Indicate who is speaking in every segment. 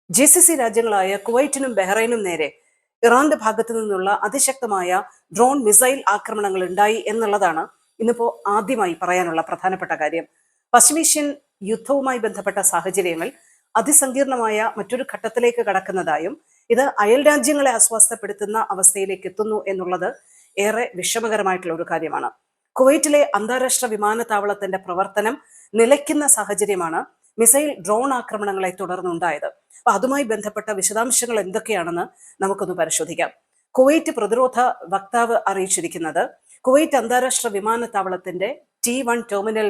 Speaker 1: GCC രാജ്യങ്ങളായ കുവൈറ്റിനും ബഹ്റൈനും നേരെ ഇറാന്റെ ഭാഗത്തു നിന്നുള്ള അതിശക്തമായ ഡ്രോൺ മിസൈൽ ആക്രമണങ്ങൾ ഉണ്ടായി എന്നുള്ളതാണ് ഇന്നിപ്പോ ആദ്യമായി പറയാനുള്ള പ്രധാനപ്പെട്ട കാര്യം. പശ്ചിമേഷ്യൻ യുദ്ധവുമായി ബന്ധപ്പെട്ട സാഹചര്യങ്ങൾ അതിസങ്കീർണമായ മറ്റൊരു ഘട്ടത്തിലേക്ക് കടക്കുന്നതായും ഇത് അയൽ രാജ്യങ്ങളെ അസ്വസ്ഥപ്പെടുത്തുന്ന അവസ്ഥയിലേക്ക് എത്തുന്നു എന്നുള്ളത് ഏറെ വിഷമകരമായിട്ടുള്ള ഒരു കാര്യമാണ്. കുവൈറ്റിലെ അന്താരാഷ്ട്ര വിമാനത്താവളത്തിന്റെ പ്രവർത്തനം നിലയ്ക്കുന്ന സാഹചര്യമാണ് മിസൈൽ ഡ്രോൺ ആക്രമണങ്ങളെ തുടർന്നുണ്ടായത്. അപ്പൊ അതുമായി ബന്ധപ്പെട്ട വിശദാംശങ്ങൾ എന്തൊക്കെയാണെന്ന് നമുക്കൊന്ന് പരിശോധിക്കാം. കുവൈറ്റ് പ്രതിരോധ വക്താവ് അറിയിച്ചിരിക്കുന്നത് കുവൈറ്റ് അന്താരാഷ്ട്ര വിമാനത്താവളത്തിന്റെ T1 ടെർമിനൽ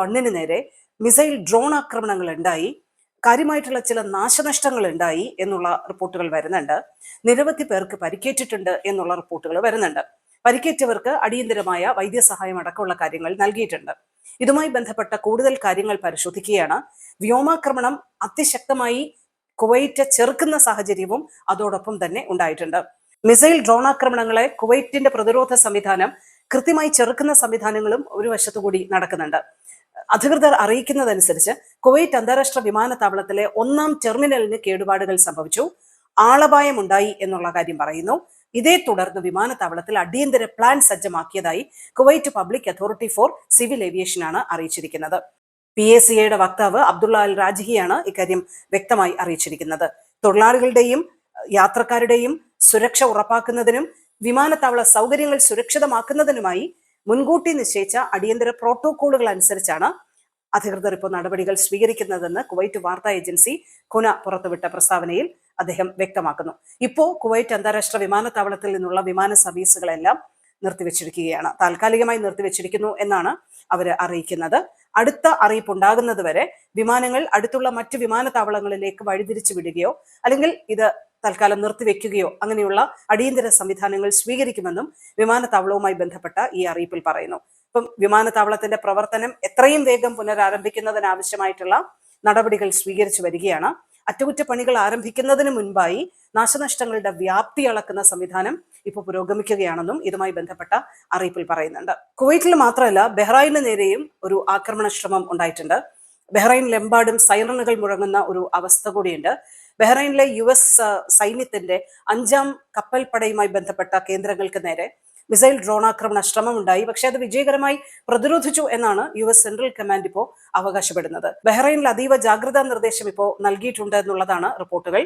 Speaker 1: 1 നേരെ മിസൈൽ ഡ്രോൺ ആക്രമണങ്ങൾ ഉണ്ടായി, കാര്യമായിട്ടുള്ള ചില നാശനഷ്ടങ്ങൾ ഉണ്ടായി എന്നുള്ള റിപ്പോർട്ടുകൾ വരുന്നുണ്ട്. നിരവധി പേർക്ക് പരിക്കേറ്റിട്ടുണ്ട് എന്നുള്ള റിപ്പോർട്ടുകൾ വരുന്നുണ്ട്. പരിക്കേറ്റവർക്ക് അടിയന്തരമായ വൈദ്യസഹായം അടക്കമുള്ള കാര്യങ്ങൾ നൽകിയിട്ടുണ്ട്. ഇതുമായി ബന്ധപ്പെട്ട കൂടുതൽ കാര്യങ്ങൾ പരിശോധിക്കുകയാണ്. വ്യോമാക്രമണം അതിശക്തമായി കുവൈറ്റ് ചെറുക്കുന്ന സാഹചര്യവും അതോടൊപ്പം തന്നെ ഉണ്ടായിട്ടുണ്ട്. മിസൈൽ ഡ്രോൺ ആക്രമണങ്ങളെ കുവൈറ്റിന്റെ പ്രതിരോധ സംവിധാനം കൃത്യമായി ചെറുക്കുന്ന സംവിധാനങ്ങളും ഒരു വശത്തുകൂടി നടക്കുന്നുണ്ട്. അധികൃതർ അറിയിക്കുന്നതനുസരിച്ച് കുവൈറ്റ് അന്താരാഷ്ട്ര വിമാനത്താവളത്തിലെ 1-ാം ടെർമിനലിന് കേടുപാടുകൾ സംഭവിച്ചു, ആളപായം ഉണ്ടായി എന്നുള്ള കാര്യം പറയുന്നു. ഇതേ തുടർന്ന് വിമാനത്താവളത്തിൽ അടിയന്തര പ്ലാൻ സജ്ജമാക്കിയതായി Kuwait public authority for civil ഏവിയേഷനാണ് അറിയിച്ചിരിക്കുന്നത്. PACA വക്താവ് അബ്ദുള്ള അൽ രാജിഹിയാണ് ഇക്കാര്യം വ്യക്തമായി അറിയിച്ചിരിക്കുന്നത്. തൊഴിലാളികളുടെയും യാത്രക്കാരുടെയും സുരക്ഷ ഉറപ്പാക്കുന്നതിനും വിമാനത്താവള സൗകര്യങ്ങൾ സുരക്ഷിതമാക്കുന്നതിനുമായി മുൻകൂട്ടി നിശ്ചയിച്ച അടിയന്തര പ്രോട്ടോകോളുകൾ അനുസരിച്ചാണ് അധികൃതർ ഇപ്പോൾ നടപടികൾ സ്വീകരിക്കുന്നതെന്ന് കുവൈറ്റ് വാർത്താ ഏജൻസി ഖുന പുറത്തുവിട്ട പ്രസ്താവനയിൽ അദ്ദേഹം വ്യക്തമാക്കുന്നു. ഇപ്പോൾ കുവൈറ്റ് അന്താരാഷ്ട്ര വിമാനത്താവളത്തിൽ നിന്നുള്ള വിമാന സർവീസുകളെല്ലാം നിർത്തിവെച്ചിരിക്കുകയാണ്, താൽക്കാലികമായി നിർത്തിവെച്ചിരിക്കുന്നു എന്നാണ് അവർ അറിയിക്കുന്നത്. അടുത്ത അറിയിപ്പ് ഉണ്ടാകുന്നത് വരെ വിമാനങ്ങൾ അടുത്തുള്ള മറ്റ് വിമാനത്താവളങ്ങളിലേക്ക് വഴിതിരിച്ചു വിടുകയോ അല്ലെങ്കിൽ ഇത് തൽക്കാലം നിർത്തിവെക്കുകയോ അങ്ങനെയുള്ള അടിയന്തര സംവിധാനങ്ങൾ സ്വീകരിക്കുമെന്നും വിമാനത്താവളവുമായി ബന്ധപ്പെട്ട ഈ അറിയിപ്പിൽ പറയുന്നു. ഇപ്പം വിമാനത്താവളത്തിന്റെ പ്രവർത്തനം എത്രയും വേഗം പുനരാരംഭിക്കുന്നതിനാവശ്യമായിട്ടുള്ള നടപടികൾ സ്വീകരിച്ചു വരികയാണ്. അറ്റകുറ്റപ്പണികൾ ആരംഭിക്കുന്നതിന് മുൻപായി നാശനഷ്ടങ്ങളുടെ വ്യാപ്തി അളക്കുന്ന സംവിധാനം ഇപ്പോൾ പുരോഗമിക്കുകയാണെന്നും ഇതുമായി ബന്ധപ്പെട്ട അറിയിപ്പിൽ പറയുന്നുണ്ട്. കുവൈറ്റിൽ മാത്രമല്ല ബഹ്റൈന് നേരെയും ഒരു ആക്രമണ ശ്രമം ഉണ്ടായിട്ടുണ്ട്. ബഹ്റൈനിലെമ്പാടും സൈറണുകൾ മുഴങ്ങുന്ന ഒരു അവസ്ഥ കൂടിയുണ്ട്. ബഹ്റൈനിലെ US സൈന്യത്തിന്റെ 5-ാം കപ്പൽപ്പടയുമായി ബന്ധപ്പെട്ട കേന്ദ്രങ്ങൾക്ക് നേരെ മിസൈൽ ഡ്രോൺ ആക്രമണ ശ്രമം ഉണ്ടായി, പക്ഷെ അത് വിജയകരമായി പ്രതിരോധിച്ചു എന്നാണ് US സെൻട്രൽ കമാൻഡ് ഇപ്പോൾ അവകാശപ്പെടുന്നത്. ബഹ്റൈനിൽ അതീവ ജാഗ്രതാ നിർദ്ദേശം ഇപ്പോൾ നൽകിയിട്ടുണ്ട് എന്നുള്ളതാണ് റിപ്പോർട്ടുകൾ.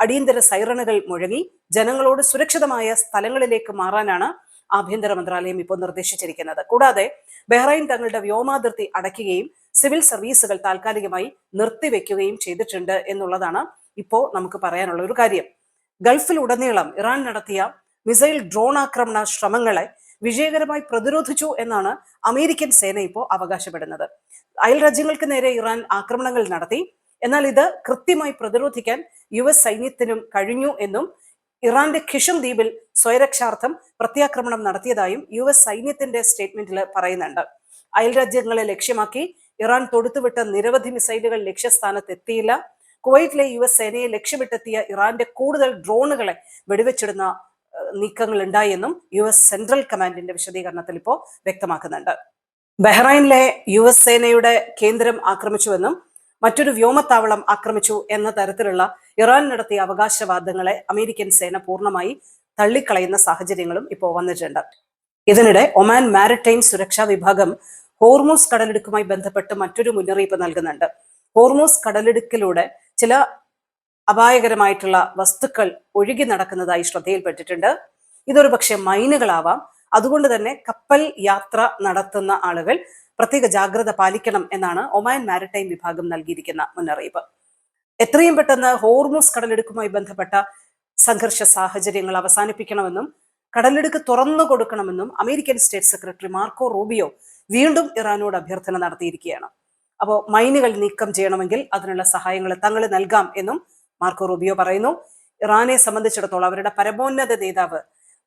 Speaker 1: അടിയന്തര സൈറണുകൾ മുഴങ്ങി ജനങ്ങളോട് സുരക്ഷിതമായ സ്ഥലങ്ങളിലേക്ക് മാറാനാണ് ആഭ്യന്തര മന്ത്രാലയം ഇപ്പോൾ നിർദ്ദേശിച്ചിരിക്കുന്നത്. കൂടാതെ ബഹ്റൈൻ തങ്ങളുടെ വ്യോമാതിർത്തി അടയ്ക്കുകയും സിവിൽ സർവീസുകൾ താൽക്കാലികമായി നിർത്തിവെക്കുകയും ചെയ്തിട്ടുണ്ട് എന്നുള്ളതാണ് ഇപ്പോൾ നമുക്ക് പറയാനുള്ള ഒരു കാര്യം. ഗൾഫിലുടനീളം ഇറാൻ നടത്തിയ മിസൈൽ ഡ്രോൺ ആക്രമണ ശ്രമങ്ങളെ വിജയകരമായി പ്രതിരോധിച്ചു എന്നാണ് അമേരിക്കൻ സേന ഇപ്പോൾ അവകാശപ്പെടുന്നത്. അയൽ രാജ്യങ്ങൾക്ക് നേരെ ഇറാൻ ആക്രമണങ്ങൾ നടത്തി, എന്നാൽ ഇത് കൃത്യമായി പ്രതിരോധിക്കാൻ US സൈന്യത്തിനും കഴിഞ്ഞു എന്നും ഇറാന്റെ ഖിഷം ദ്വീപിൽ സ്വയരക്ഷാർത്ഥം പ്രത്യാക്രമണം നടത്തിയതായും US സൈന്യത്തിന്റെ സ്റ്റേറ്റ്മെന്റിൽ പറയുന്നുണ്ട്. അയൽ രാജ്യങ്ങളെ ലക്ഷ്യമാക്കി ഇറാൻ തൊടുത്തുവിട്ട നിരവധി മിസൈലുകൾ ലക്ഷ്യസ്ഥാനത്ത് എത്തിയില്ല. കുവൈറ്റിലെ US സേനയെ ലക്ഷ്യമിട്ടെത്തിയ ഇറാന്റെ കൂടുതൽ ഡ്രോണുകളെ വെടിവെച്ചിടുന്ന നീക്കങ്ങൾ ഉണ്ടായെന്നും US സെൻട്രൽ കമാൻഡിന്റെ വിശദീകരണത്തിൽ ഇപ്പോൾ വ്യക്തമാക്കുന്നുണ്ട്. ബഹ്റൈനിലെ US സേനയുടെ കേന്ദ്രം ആക്രമിച്ചുവെന്നും മറ്റൊരു വ്യോമത്താവളം ആക്രമിച്ചു എന്ന തരത്തിലുള്ള ഇറാൻ നടത്തിയ അവകാശവാദങ്ങളെ അമേരിക്കൻ സേന പൂർണ്ണമായി തള്ളിക്കളയുന്ന സാഹചര്യങ്ങളും ഇപ്പോൾ വന്നിട്ടുണ്ട്. ഇതിനിടെ ഒമാൻ മാരിടൈം സുരക്ഷാ വിഭാഗം ഹോർമൂസ് കടലിടുക്കുമായി ബന്ധപ്പെട്ട് മറ്റൊരു മുന്നറിയിപ്പ് നൽകുന്നുണ്ട്. ഹോർമൂസ് കടലിടുക്കിലൂടെ ചില അപായകരമായിട്ടുള്ള വസ്തുക്കൾ ഒഴുകി നടക്കുന്നതായി ശ്രദ്ധയിൽപ്പെട്ടിട്ടുണ്ട്. ഇതൊരു പക്ഷേ മൈനുകളാവാം. അതുകൊണ്ട് തന്നെ കപ്പൽ യാത്ര നടത്തുന്ന ആളുകൾ പ്രത്യേക ജാഗ്രത പാലിക്കണം എന്നാണ് ഒമാൻ മാരിടൈം വിഭാഗം നൽകിയിരിക്കുന്ന മുന്നറിയിപ്പ്. എത്രയും പെട്ടെന്ന് ഹോർമൂസ് കടലിടുക്കുമായി ബന്ധപ്പെട്ട സംഘർഷ സാഹചര്യങ്ങൾ അവസാനിപ്പിക്കണമെന്നും കടലിടുക്ക് തുറന്നു കൊടുക്കണമെന്നും American state secretary Marco Rubio വീണ്ടും ഇറാനോട് അഭ്യർത്ഥന നടത്തിയിരിക്കുകയാണ്. അപ്പോൾ മൈനുകൾ നീക്കം ചെയ്യണമെങ്കിൽ അതിനുള്ള സഹായങ്ങൾ തങ്ങൾ നൽകാം എന്നും മാർക്കോ റൂബിയോ പറയുന്നു. ഇറാനെ സംബന്ധിച്ചിടത്തോളം അവരുടെ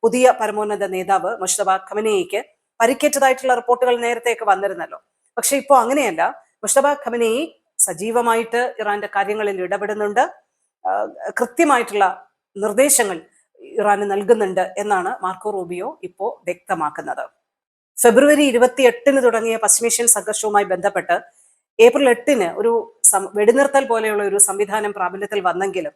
Speaker 1: പുതിയ പരമോന്നത നേതാവ് മുജ്തബ ഖമനേയിക്ക് പരിക്കേറ്റതായിട്ടുള്ള റിപ്പോർട്ടുകൾ നേരത്തെയൊക്കെ വന്നിരുന്നല്ലോ. പക്ഷെ ഇപ്പോൾ അങ്ങനെയല്ല. മുജ്തബ ഖമനേയി സജീവമായിട്ട് ഇറാന്റെ കാര്യങ്ങളിൽ ഇടപെടുന്നുണ്ട്, കൃത്യമായിട്ടുള്ള നിർദ്ദേശങ്ങൾ ഇറാന് നൽകുന്നുണ്ട് എന്നാണ് മാർക്കോ റൂബിയോ ഇപ്പോൾ വ്യക്തമാക്കുന്നത്. ഫെബ്രുവരി 28 തുടങ്ങിയ പശ്ചിമേഷ്യൻ സംഘർഷവുമായി ബന്ധപ്പെട്ട് ഏപ്രിൽ 8 ഒരു വെടിനിർത്തൽ പോലെയുള്ള ഒരു സംവിധാനം പ്രാബല്യത്തിൽ വന്നെങ്കിലും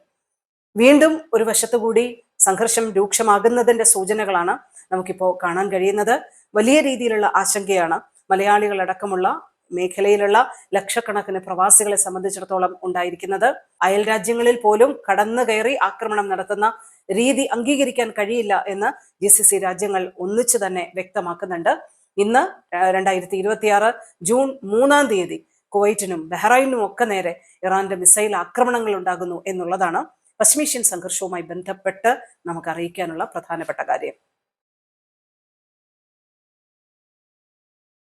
Speaker 1: വീണ്ടും ഒരു വശത്തുകൂടി സംഘർഷം രൂക്ഷമാകുന്നതിന്റെ സൂചനകളാണ് നമുക്കിപ്പോൾ കാണാൻ കഴിയുന്നത്. വലിയ രീതിയിലുള്ള ആശങ്കയാണ് മലയാളികളടക്കമുള്ള മേഖലയിലുള്ള ലക്ഷക്കണക്കിന് പ്രവാസികളെ സംബന്ധിച്ചിടത്തോളം ഉണ്ടായിരിക്കുന്നത്. അയൽ രാജ്യങ്ങളിൽ പോലും കടന്നു കയറി ആക്രമണം നടത്തുന്ന രീതി അംഗീകരിക്കാൻ കഴിയില്ല എന്ന് GCC രാജ്യങ്ങൾ ഒന്നിച്ചു തന്നെ വ്യക്തമാക്കുന്നുണ്ട്. ഇന്ന് 2026 ജൂൺ 3-ാം തീയതി കുവൈറ്റിനും ബഹ്റൈനും ഒക്കെ നേരെ ഇറാന്റെ മിസൈൽ ആക്രമണങ്ങൾ ഉണ്ടാകുന്നു എന്നുള്ളതാണ് പശ്ചിമേഷ്യൻ സംഘർഷവുമായി ബന്ധപ്പെട്ട് നമുക്ക് അറിയിക്കാനുള്ള പ്രധാനപ്പെട്ട കാര്യം.